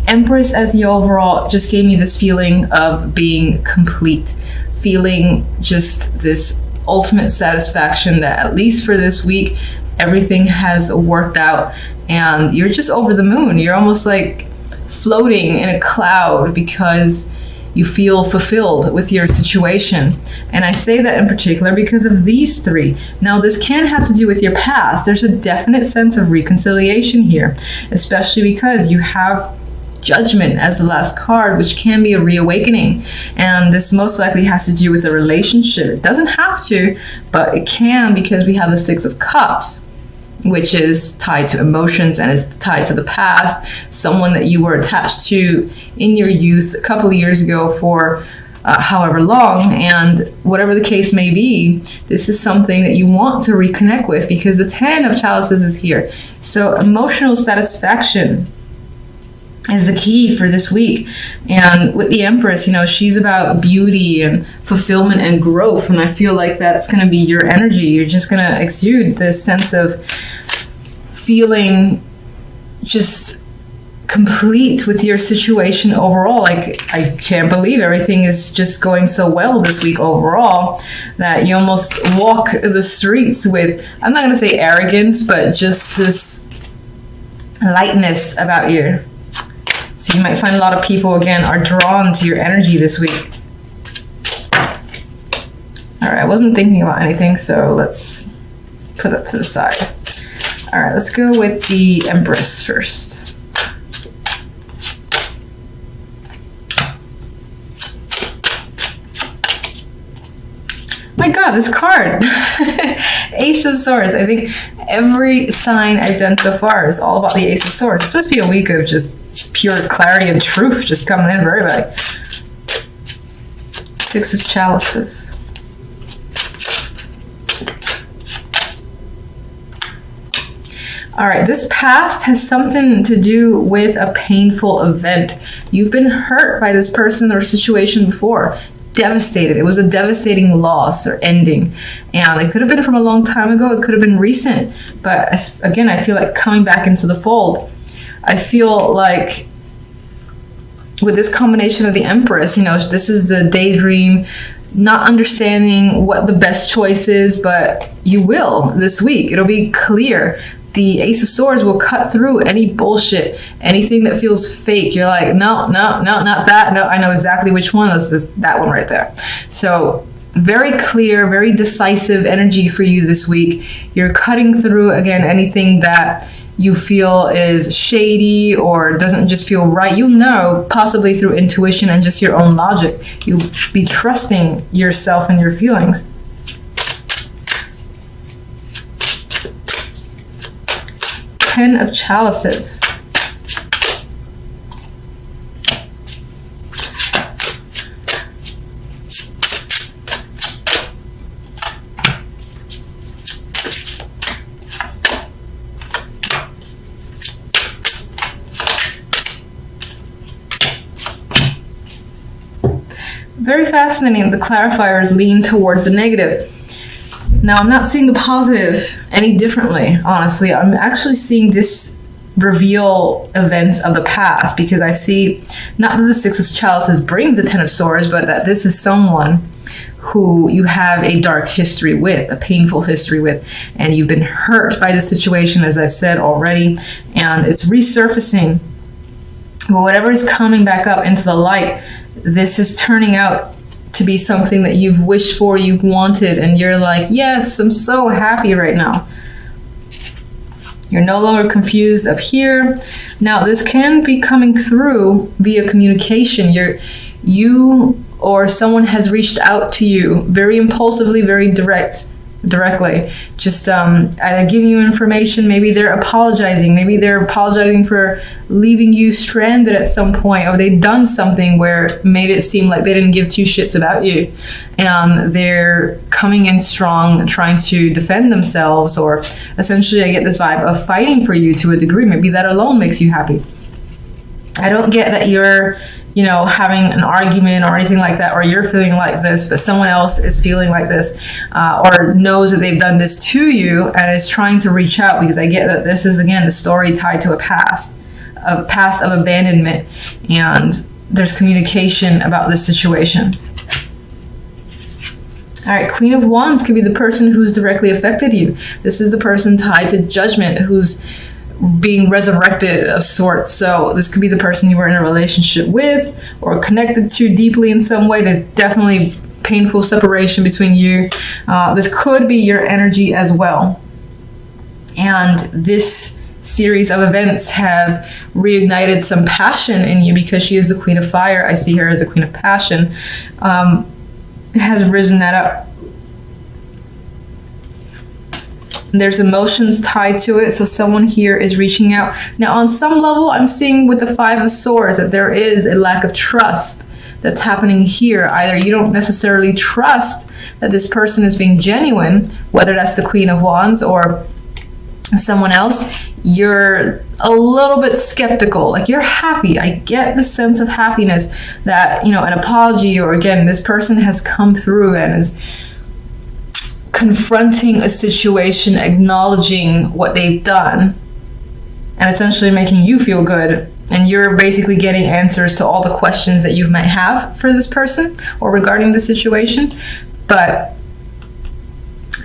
Empress as the overall just gave me this feeling of being complete, feeling just this ultimate satisfaction that at least for this week, everything has worked out and you're just over the moon. You're almost like floating in a cloud because you feel fulfilled with your situation. And I say that in particular because of these three. Now, this can have to do with your past. There's a definite sense of reconciliation here, especially because you have Judgment as the last card, which can be a reawakening. And this most likely has to do with a relationship. It doesn't have to, but it can, because we have the Six of Cups, which is tied to emotions and is tied to the past, someone that you were attached to in your youth a couple of years ago for however long, and whatever the case may be, this is something that you want to reconnect with because the Ten of Chalices is here. So emotional satisfaction is the key for this week. And with the Empress, she's about beauty and fulfillment and growth, and I feel like that's going to be your energy. You're just going to exude this sense of feeling just complete with your situation overall. Like, I can't believe everything is just going so well this week overall that you almost walk the streets with, I'm not going to say arrogance, but just this lightness about you. So you might find a lot of people, again, are drawn to your energy this week. All right, I wasn't thinking about anything, so let's put that to the side. All right, let's go with the Empress first. My God, this card. Ace of Swords. I think every sign I've done so far is all about the Ace of Swords. It's supposed to be a week of just pure clarity and truth just coming in for everybody. Six of Chalices. All right, this past has something to do with a painful event. You've been hurt by this person or situation before. Devastated. It was a devastating loss or ending. And it could have been from a long time ago. It could have been recent. But again, I feel like coming back into the fold. I feel like with this combination of the Empress, this is the daydream, not understanding what the best choice is, but you will this week. It'll be clear. The Ace of Swords will cut through any bullshit, anything that feels fake. You're like, no, not that. No, I know exactly which one. That's that one right there. So very clear, very decisive energy for you this week. You're cutting through, again, anything that you feel is shady or doesn't just feel right. You'll know, possibly through intuition and just your own logic. You'll be trusting yourself and your feelings. Ten of Chalices. Very fascinating. The clarifiers lean towards the negative. Now, I'm not seeing the positive any differently, honestly. I'm actually seeing this reveal events of the past, because I see not that the Six of Chalices brings the Ten of Swords, but that this is someone who you have a dark history with, a painful history with, and you've been hurt by the situation, as I've said already, and it's resurfacing. But whatever is coming back up into the light, this is turning out to be something that you've wished for, you've wanted, and you're like, yes, I'm so happy right now. You're no longer confused up here. Now, this can be coming through via communication. You or someone has reached out to you very impulsively, very directly, just either giving you information. Maybe they're apologizing for leaving you stranded at some point, or they've done something where it made it seem like they didn't give two shits about you, and they're coming in strong, trying to defend themselves, or essentially I get this vibe of fighting for you to a degree. Maybe that alone makes you happy. I don't get that you're having an argument or anything like that, or you're feeling like this, but someone else is feeling like this, or knows that they've done this to you and is trying to reach out, because I get that this is, again, the story tied to a past a past of abandonment, and there's communication about this situation. All right, Queen of Wands could be the person who's directly affected you. This is the person tied to judgment who's being resurrected of sorts. So this could be the person you were in a relationship with or connected to deeply in some way. There's definitely painful separation between you. This could be your energy as well. And this series of events have reignited some passion in you because she is the Queen of Fire. I see her as the Queen of Passion. Has risen that up. There's emotions tied to it, so someone here is reaching out. Now, on some level, I'm seeing with the Five of Swords that there is a lack of trust that's happening here. Either you don't necessarily trust that this person is being genuine, whether that's the Queen of Wands or someone else. You're a little bit skeptical. Like, you're happy. I get the sense of happiness that, you know, an apology, or again, this person has come through and is confronting a situation, acknowledging what they've done, and essentially making you feel good. And you're basically getting answers to all the questions that you might have for this person or regarding the situation. But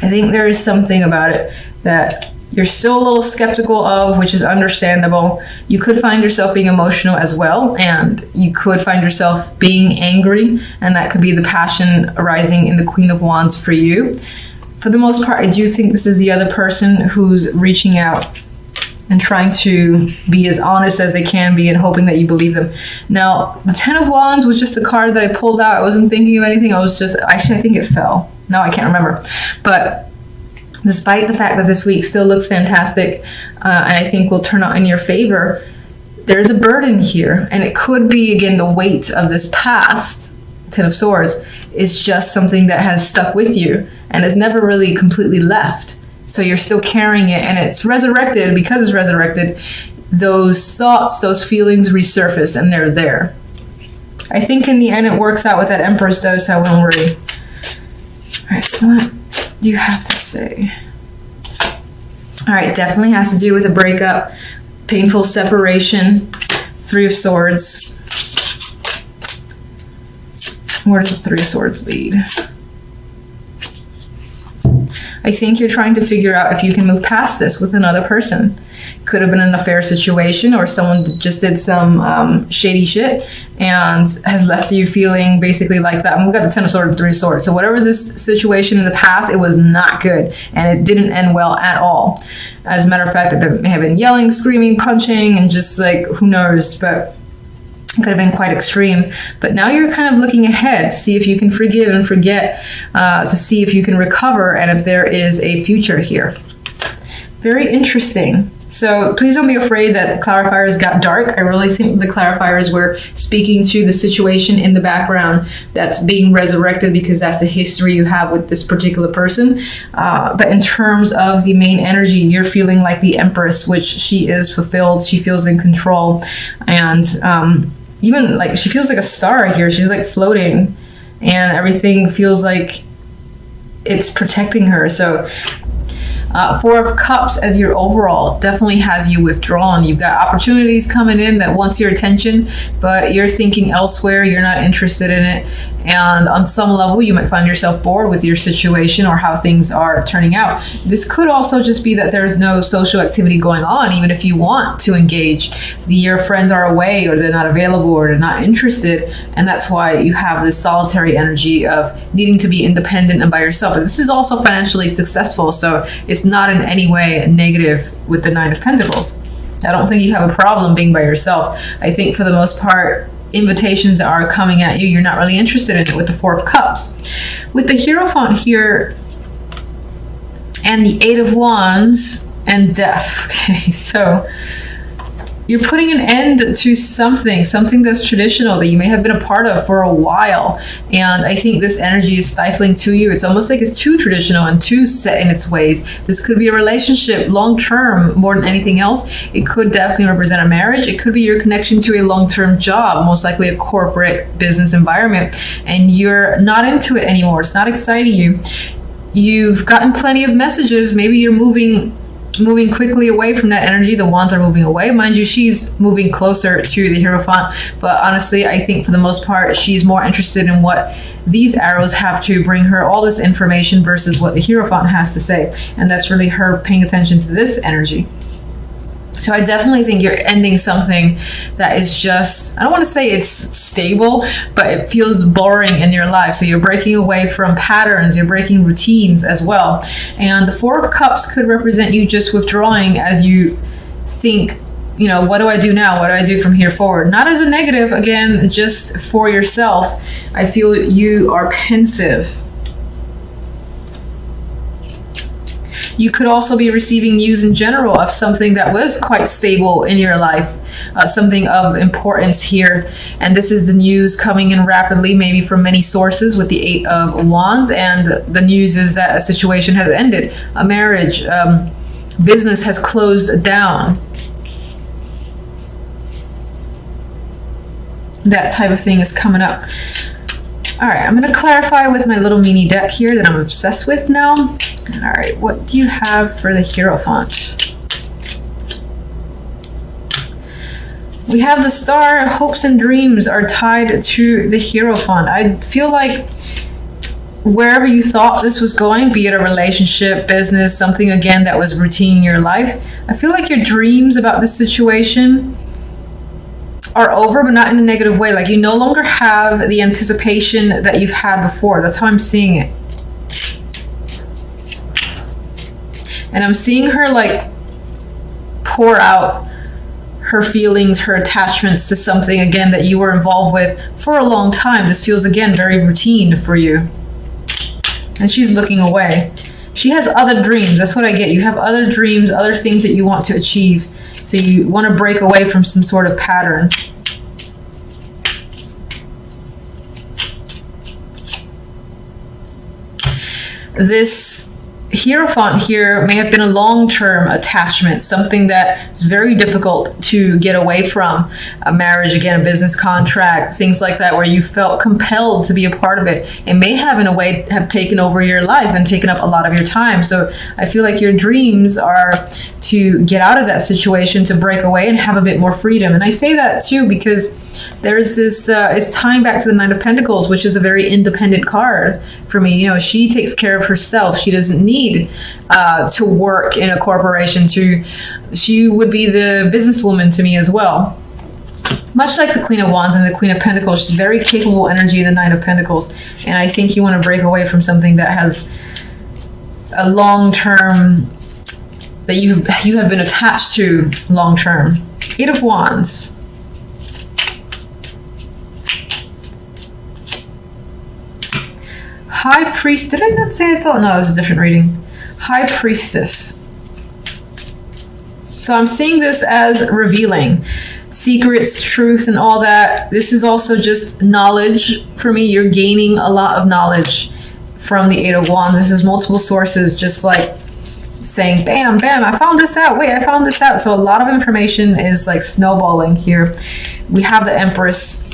I think there is something about it that you're still a little skeptical of, which is understandable. You could find yourself being emotional as well, and you could find yourself being angry, and that could be the passion arising in the Queen of Wands for you. For the most part, I do think this is the other person who's reaching out and trying to be as honest as they can be and hoping that you believe them. Now, the Ten of Wands was just a card that I pulled out. I wasn't thinking of anything. I think it fell. Now I can't remember. But despite the fact that this week still looks fantastic, and I think will turn out in your favor, there's a burden here. And it could be, again, the weight of this past, Ten of Swords, is just something that has stuck with you and has never really completely left. So you're still carrying it, and it's resurrected. Because it's resurrected, those thoughts, those feelings resurface, and they're there. I think in the end it works out with that Empress, though, so I won't worry. All right, what do you have to say? All right, definitely has to do with a breakup, painful separation, Three of Swords. Where does the Three of Swords lead? I think you're trying to figure out if you can move past this with another person. Could have been an affair situation, or someone just did some shady shit and has left you feeling basically like that. And we've got the Ten of Swords and Three of Swords. So whatever this situation in the past, it was not good, and it didn't end well at all. As a matter of fact, it may have been yelling, screaming, punching, and just like, who knows, but it could have been quite extreme. But now you're kind of looking ahead, see if you can forgive and forget, to see if you can recover and if there is a future here. Very interesting. So please don't be afraid that the clarifiers got dark. I really think the clarifiers were speaking to the situation in the background that's being resurrected, because that's the history you have with this particular person. But in terms of the main energy, you're feeling like the Empress, which she is fulfilled. She feels in control. And even like she feels like a star here. She's like floating, and everything feels like it's protecting her. So Four of Cups as your overall definitely has you withdrawn. You've got opportunities coming in that wants your attention, but you're thinking elsewhere. You're not interested in it. And on some level, you might find yourself bored with your situation or how things are turning out. This could also just be that there's no social activity going on, even if you want to engage. Your friends are away, or they're not available, or they're not interested. And that's why you have this solitary energy of needing to be independent and by yourself. But this is also financially successful, so it's not in any way negative with the Nine of Pentacles. I don't think you have a problem being by yourself. I think for the most part, invitations that are coming at you, you're not really interested in it with the Four of Cups. With the Hierophant here and the Eight of Wands and Death. Okay, so you're putting an end to something that's traditional that you may have been a part of for a while. And I think this energy is stifling to you. It's almost like it's too traditional and too set in its ways. This could be a relationship long-term more than anything else. It could definitely represent a marriage. It could be your connection to a long-term job, most likely a corporate business environment. And you're not into it anymore. It's not exciting you. You've gotten plenty of messages. Maybe you're moving moving quickly away from that energy. The wands are moving away. Mind you, she's moving closer to the Hierophant, but honestly, I think for the most part, she's more interested in what these arrows have to bring her, all this information, versus what the Hierophant has to say. And that's really her paying attention to this energy. So I definitely think you're ending something that is just, I don't want to say it's stable, but it feels boring in your life. So you're breaking away from patterns, you're breaking routines as well. And the Four of Cups could represent you just withdrawing as you think, you know, what do I do now? What do I do from here forward? Not as a negative, again, just for yourself. I feel you are pensive. You could also be receiving news in general of something that was quite stable in your life, something of importance here. And this is the news coming in rapidly, maybe from many sources, with the Eight of Wands. And the news is that a situation has ended, a marriage, business has closed down. That type of thing is coming up. All right, I'm going to clarify with my little mini deck here that I'm obsessed with now. All right, what do you have for the Hierophant? We have the Star. Hopes and dreams are tied to the Hierophant. I feel like wherever you thought this was going, be it a relationship, business, something again that was routine in your life, I feel like your dreams about this situation are over, but not in a negative way. Like you no longer have the anticipation that you've had before. That's how I'm seeing it. And I'm seeing her like pour out her feelings, her attachments to something again that you were involved with for a long time. This feels again very routine for you. And she's looking away. She has other dreams. That's what I get. You have other dreams, other things that you want to achieve. So you want to break away from some sort of pattern. This Hierophant here may have been a long-term attachment, something that is very difficult to get away from. A marriage, again, a business contract, things like that, where you felt compelled to be a part of it. It may have, in a way, have taken over your life and taken up a lot of your time. So I feel like your dreams are to get out of that situation, to break away and have a bit more freedom. And I say that too because there's this, it's tying back to the Nine of Pentacles, which is a very independent card for me. You know, she takes care of herself. She doesn't need to work in a corporation. She would be the businesswoman to me as well. Much like the Queen of Wands and the Queen of Pentacles, she's very capable energy in the Nine of Pentacles. And I think you want to break away from something that has a long-term, that you have been attached to long-term. Eight of Wands. High Priest, did I not say I thought? No, it was a different reading. High Priestess. So I'm seeing this as revealing secrets, truth, and all that. This is also just knowledge for me. You're gaining a lot of knowledge from the Eight of Wands. This is multiple sources, just like saying, bam, bam, I found this out. Wait, I found this out. So a lot of information is like snowballing here. We have the Empress.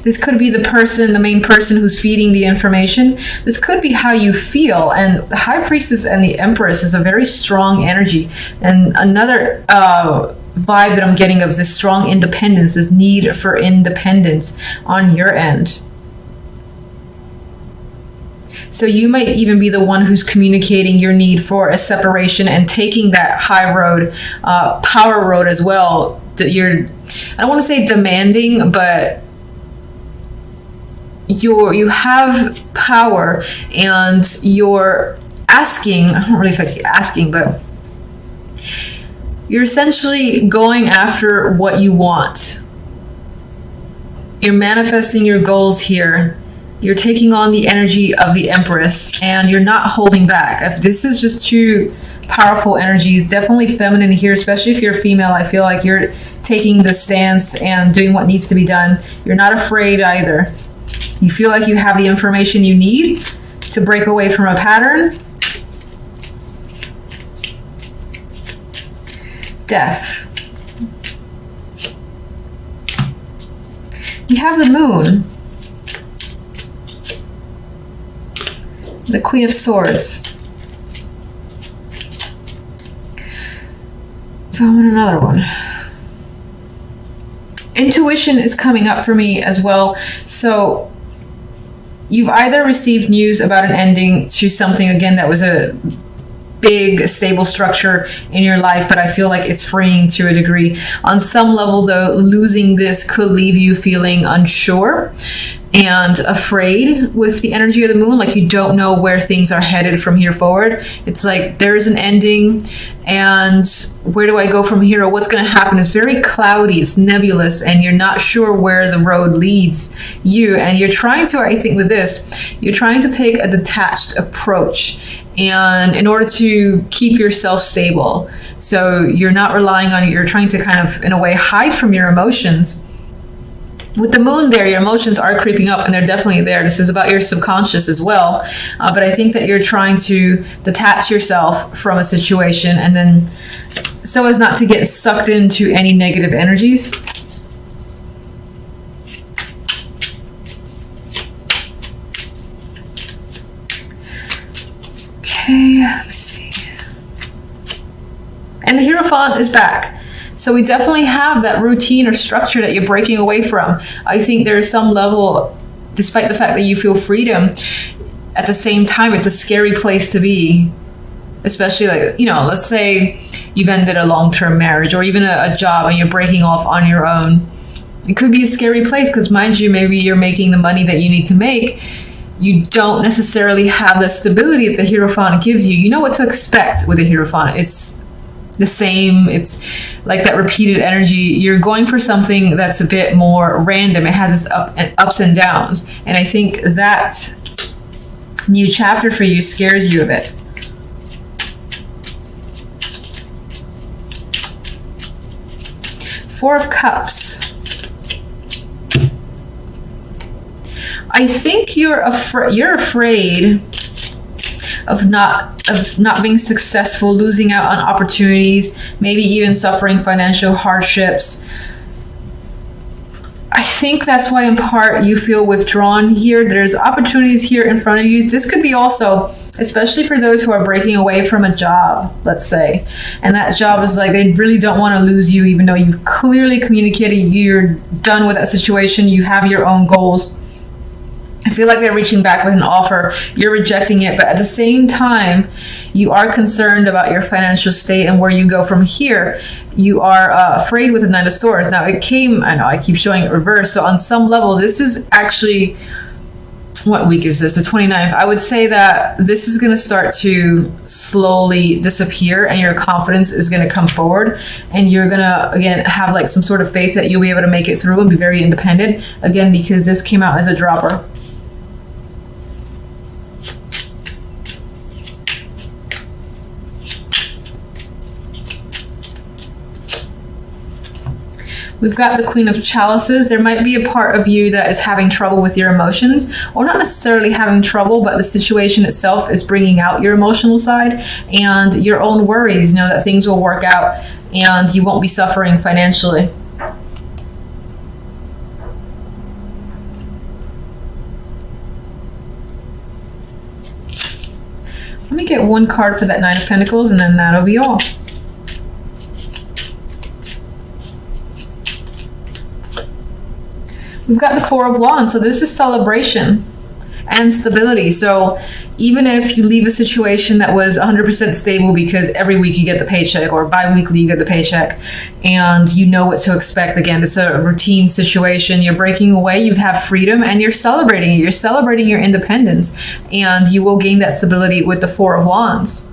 This could be the person, the main person who's feeding the information. This could be how you feel. And the High Priestess and the Empress is a very strong energy. And another vibe that I'm getting of this strong independence, this need for independence on your end. So you might even be the one who's communicating your need for a separation and taking that high road, power road as well. I don't want to say demanding, but you have power and you're asking, I don't really feel like asking, but you're essentially going after what you want. You're manifesting your goals here. You're taking on the energy of the Empress and you're not holding back. If this is just two powerful energies, definitely feminine here, especially if you're female. I feel like you're taking the stance and doing what needs to be done. You're not afraid either. You feel like you have the information you need to break away from a pattern. Death. We have the Moon. The Queen of Swords. So I want another one. Intuition is coming up for me as well. So you've either received news about an ending to something, again, that was a big, stable structure in your life, but I feel like it's freeing to a degree. On some level, though, losing this could leave you feeling unsure and afraid with the energy of the moon, like you don't know where things are headed from here forward. It's like there's an ending, and where do I go from here, or what's going to happen? It's very cloudy, it's nebulous, and you're not sure where the road leads you. And you're trying to, I think with this, you're trying to take a detached approach, and in order to keep yourself stable. So you're not relying on it, you're trying to kind of, in a way, hide from your emotions. With the moon there, your emotions are creeping up, and they're definitely there. This is about your subconscious as well. But I think that you're trying to detach yourself from a situation, and then so as not to get sucked into any negative energies. Okay, let me see. And the Hierophant is back. So we definitely have that routine or structure that you're breaking away from. I think there's some level, despite the fact that you feel freedom, at the same time, it's a scary place to be. Especially like, you know, let's say you've ended a long-term marriage or even a job and you're breaking off on your own. It could be a scary place because, mind you, maybe you're making the money that you need to make. You don't necessarily have the stability that the Hierophant gives you. You know what to expect with the Hierophant. It's the same, it's like that repeated energy. You're going for something that's a bit more random. It has its ups and downs. And I think that new chapter for you scares you a bit. Four of Cups. I think you're afraid of not being successful, losing out on opportunities, maybe even suffering financial hardships. I think that's why in part you feel withdrawn here. There's opportunities here in front of you. This could be also, especially for those who are breaking away from a job, let's say, and that job is like they really don't want to lose you, even though you've clearly communicated you're done with that situation, you have your own goals. I feel like they're reaching back with an offer. You're rejecting it, but at the same time, you are concerned about your financial state and where you go from here. You are afraid with the Knight of Swords. Now, it came, I know I keep showing it reverse, so on some level, this is actually, what week is this? The 29th. I would say that this is going to start to slowly disappear, and your confidence is going to come forward, and you're going to, again, have like some sort of faith that you'll be able to make it through and be very independent, again, because this came out as a dropper. We've got the Queen of Chalices. There might be a part of you that is having trouble with your emotions, or not necessarily having trouble, but the situation itself is bringing out your emotional side and your own worries, you know, that things will work out and you won't be suffering financially. Let me get one card for that Nine of Pentacles, and then that'll be all. We've got the Four of Wands, so this is celebration and stability. So even if you leave a situation that was 100% stable because every week you get the paycheck or bi-weekly you get the paycheck and you know what to expect, again, it's a routine situation, you're breaking away, you have freedom, and you're celebrating it. You're celebrating your independence, and you will gain that stability with the Four of Wands.